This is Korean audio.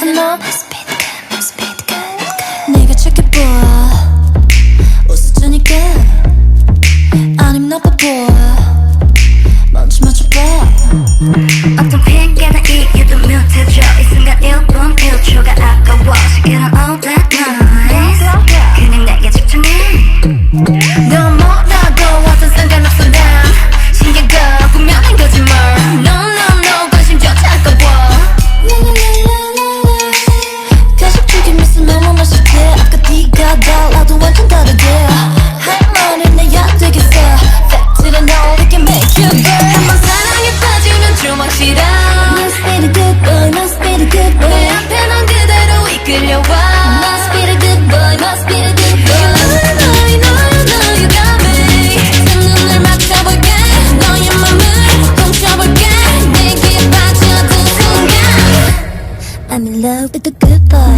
너 네가 착해 보여 웃어주니까 아님 나빠 보여 먼저 맞춰봐 어떤 핑계나 이유도 뮤트해줘 이 순간 1분 1초가 아까워 시계는 all that night 그냥 내게 집중해 넌 뭐라도 어떤 상관없어 난 신경 꺼 분명한 거짓말 No no no 관심조차 아까워 가식 죽이면서 너무 맛있게 아까 네가 달라도 완전 다르게 할 말은 내야 되겠어 팩트를 너에게 make you burn 한번 사랑에 빠지면 좀 확실한 Must be the good boy, must be the good boy 내 앞에 난 그대로 이끌려와 Must be the good boy, must be the good boy You got me 내 눈을 맞춰볼게 너의 맘을 훔쳐볼게 내게 빠져든 순간 I'm in love with the good boy